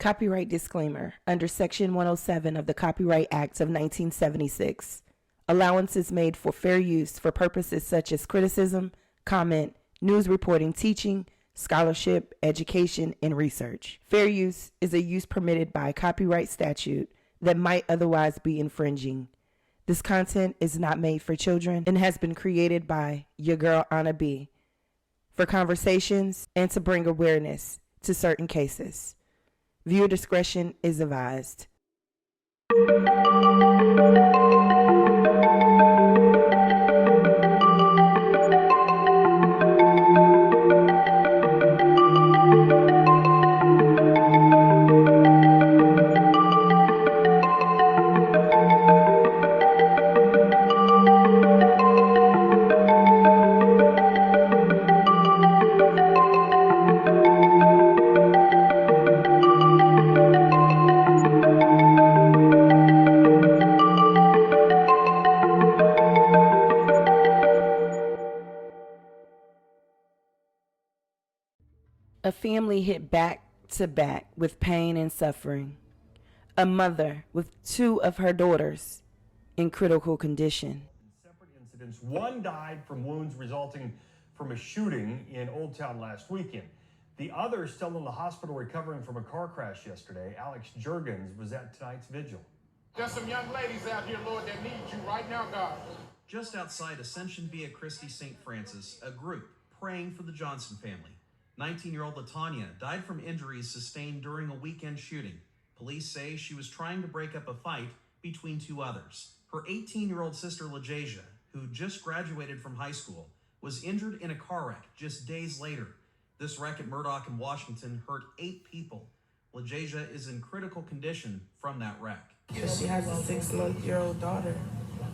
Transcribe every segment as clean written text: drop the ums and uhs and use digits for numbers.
Copyright disclaimer. Under Section 107 of the Copyright Act of 1976, allowance is made for fair use for purposes such as criticism, comment, news reporting, teaching, scholarship, education, and research. Fair use is a use permitted by copyright statute that might otherwise be infringing. This content is not made for children and has been created by your girl Anna B. for conversations and to bring awareness to certain cases. Viewer discretion is advised. A family hit back to back with pain and suffering. A mother with two of her daughters in critical condition. Separate incidents. One died from wounds resulting from a shooting in Oldtown last weekend. The other still in the hospital recovering from a car crash yesterday. Alex Juergens was at tonight's vigil. There's some young ladies out here, Lord, that need you right now, God. Just outside Ascension Via Christi St. Francis, a group praying for the Johnson family. 19-year-old Latiana died from injuries sustained during a weekend shooting. Police say she was trying to break up a fight between two others. Her 18-year-old sister Latiana, who just graduated from high school, was injured in a car wreck just days later. This wreck at Murdoch in Washington hurt 8 people. Latiana is in critical condition from that wreck. She has a 6-month-old daughter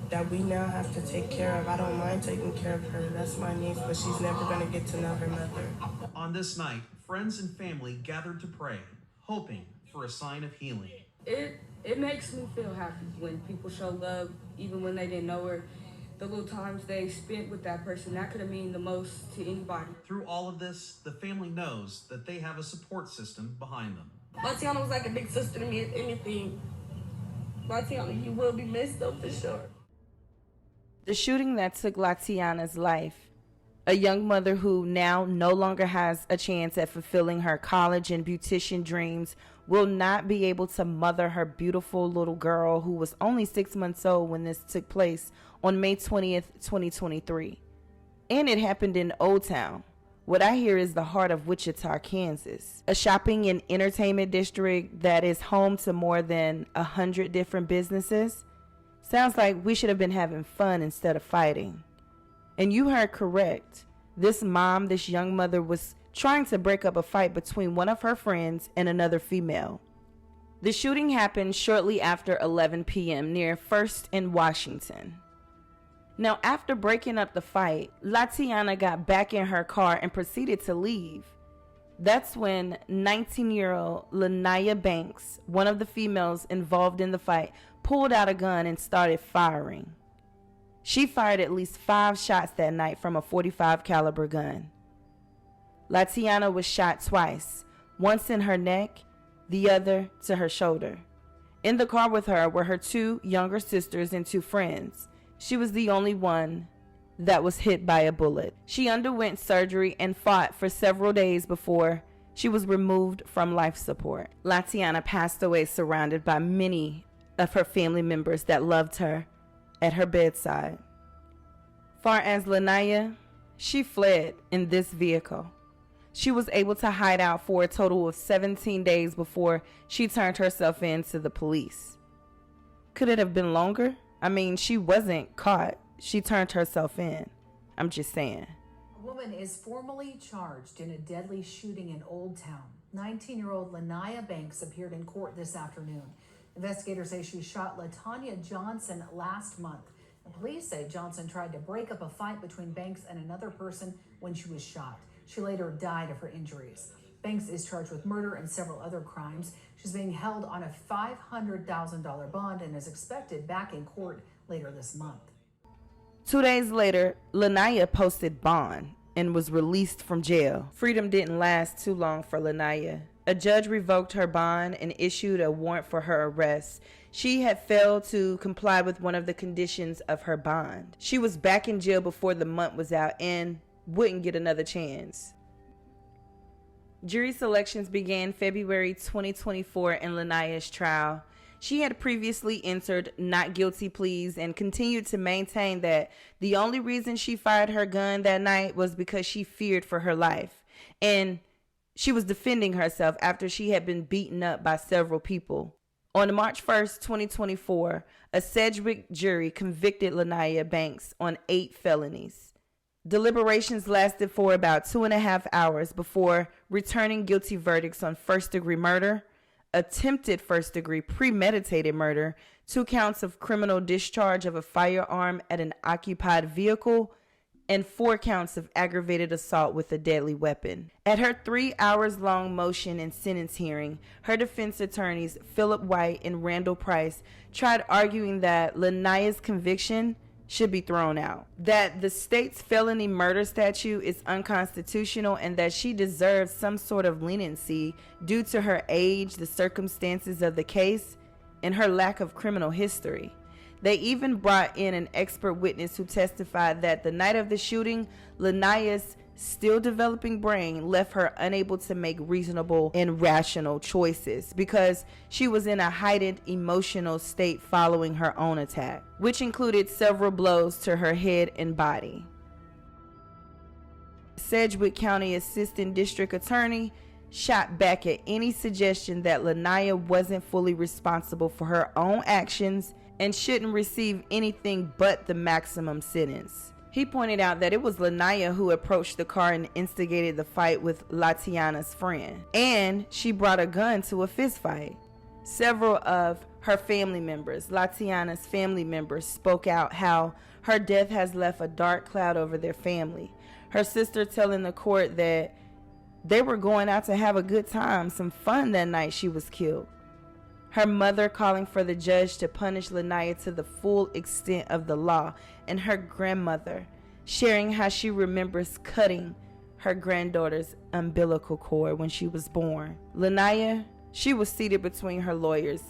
that we now have to take care of. I don't mind taking care of her. That's my niece, but she's never going to get to know her mother. On this night, friends and family gathered to pray, hoping for a sign of healing. It makes me feel happy when people show love, even when they didn't know her. The little times they spent with that person, that could have meant the most to anybody. Through all of this, the family knows that they have a support system behind them. Latiana was like a big sister to me, if anything. Latiana, you will be missed though, for sure. The shooting that took Latiana's life, a young mother who now no longer has a chance at fulfilling her college and beautician dreams, will not be able to mother her beautiful little girl who was only 6 months old when this took place on May 20th, 2023. And it happened in Oldtown. What I hear is the heart of Wichita, Kansas, a shopping and entertainment district that is home to more than 100 different businesses. Sounds like we should have been having fun instead of fighting. And you heard correct. This mom, this young mother, was trying to break up a fight between one of her friends and another female. The shooting happened shortly after 11 p.m. near 1st and Washington. Now, after breaking up the fight, Latiana got back in her car and proceeded to leave. That's when 19-year-old Lanaya Banks, one of the females involved in the fight, pulled out a gun and started firing. She fired at least 5 shots that night from a .45 caliber gun. Latiana was shot twice, once in her neck, the other to her shoulder. In the car with her were her 2 younger sisters and 2 friends. She was the only one that was hit by a bullet. She underwent surgery and fought for several days before she was removed from life support. Latiana passed away surrounded by many of her family members that loved her at her bedside. Far as Lanaya, she fled in this vehicle. She was able to hide out for a total of 17 days before she turned herself in to the police. Could it have been longer? I mean, she wasn't caught. She turned herself in. I'm just saying. A woman is formally charged in a deadly shooting in Oldtown. 19-year-old Lanaya Banks appeared in court this afternoon. Investigators say she shot Latiana Johnson last month. The police say Johnson tried to break up a fight between Banks and another person when she was shot. She later died of her injuries. Banks is charged with murder and several other crimes. She's being held on a $500,000 bond and is expected back in court later this month. 2 days later, Lanaya posted bond and was released from jail. Freedom didn't last too long for Lanaya. A judge revoked her bond and issued a warrant for her arrest. She had failed to comply with one of the conditions of her bond. She was back in jail before the month was out and wouldn't get another chance. Jury selections began February 2024 in Lania's trial. She had previously entered not guilty pleas and continued to maintain that the only reason she fired her gun that night was because she feared for her life. And she was defending herself after she had been beaten up by several people. On March 1st, 2024, a Sedgwick jury convicted Lania Banks on 8 felonies. Deliberations lasted for about 2.5 hours before returning guilty verdicts on first-degree murder, attempted first-degree premeditated murder, 2 counts of criminal discharge of a firearm at an occupied vehicle, and 4 counts of aggravated assault with a deadly weapon. At her 3 hours-long motion and sentence hearing, her defense attorneys Philip White and Randall Price tried arguing that Lania's conviction should be thrown out, that the state's felony murder statute is unconstitutional, and that she deserves some sort of leniency due to her age, the circumstances of the case, and her lack of criminal history. They even brought in an expert witness who testified that the night of the shooting, Lania's still developing brain left her unable to make reasonable and rational choices because she was in a heightened emotional state following her own attack, which included several blows to her head and body. Sedgwick County Assistant District Attorney shot back at any suggestion that Lania wasn't fully responsible for her own actions and shouldn't receive anything but the maximum sentence. He pointed out that it was Lania who approached the car and instigated the fight with Latiana's friend, and she brought a gun to a fist fight. Several of her family members, Latiana's family members, spoke out how her death has left a dark cloud over their family. Her sister telling the court that they were going out to have a good time, some fun that night she was killed. Her mother calling for the judge to punish Lania to the full extent of the law, and her grandmother sharing how she remembers cutting her granddaughter's umbilical cord when she was born. Lania, she was seated between her lawyers,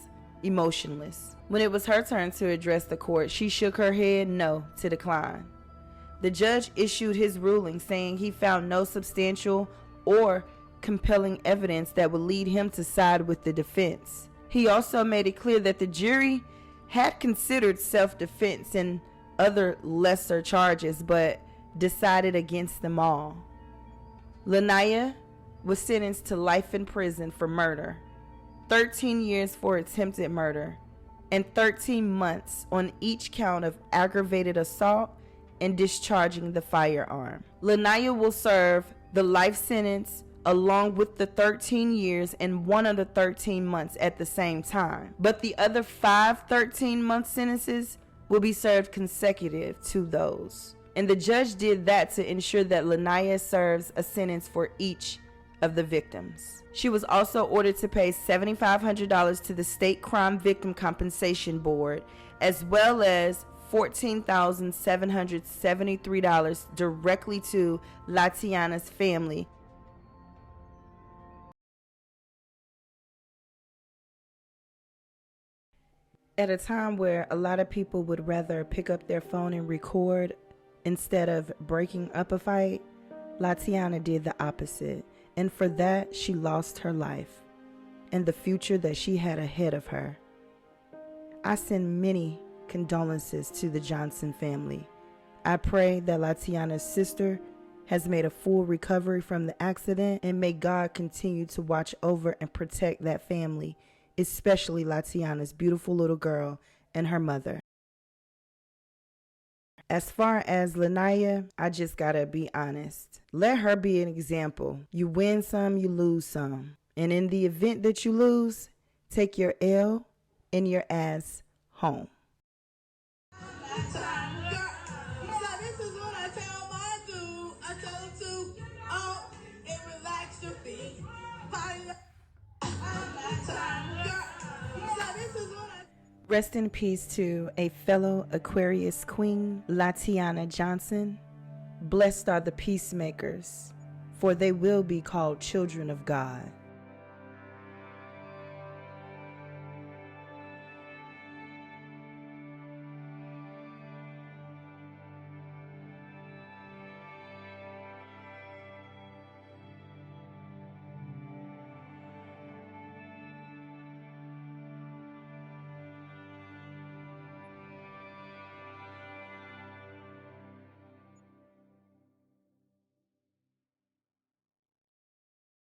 emotionless. When it was her turn to address the court, she shook her head no to decline. The judge issued his ruling saying he found no substantial or compelling evidence that would lead him to side with the defense. He also made it clear that the jury had considered self-defense and other lesser charges, but decided against them all. Lania was sentenced to life in prison for murder, 13 years for attempted murder, and 13 months on each count of aggravated assault and discharging the firearm. Lania will serve the life sentence along with the 13 years and one of the 13 months at the same time. But the other 5 13-month sentences will be served consecutive to those. And the judge did that to ensure that Lania serves a sentence for each of the victims. She was also ordered to pay $7,500 to the State Crime Victim Compensation Board, as well as $14,773 directly to Latiana's family. At a time where a lot of people would rather pick up their phone and record instead of breaking up a fight, Latiana did the opposite. And for that, she lost her life and the future that she had ahead of her. I send many condolences to the Johnson family. I pray that Latiana's sister has made a full recovery from the accident, and may God continue to watch over and protect that family, especially Latiana's beautiful little girl and her mother. As far as Lania, I just gotta be honest. Let her be an example. You win some, you lose some. And in the event that you lose, take your L and your ass home. Rest in peace to a fellow Aquarius queen, Latiana Johnson. Blessed are the peacemakers, for they will be called children of God.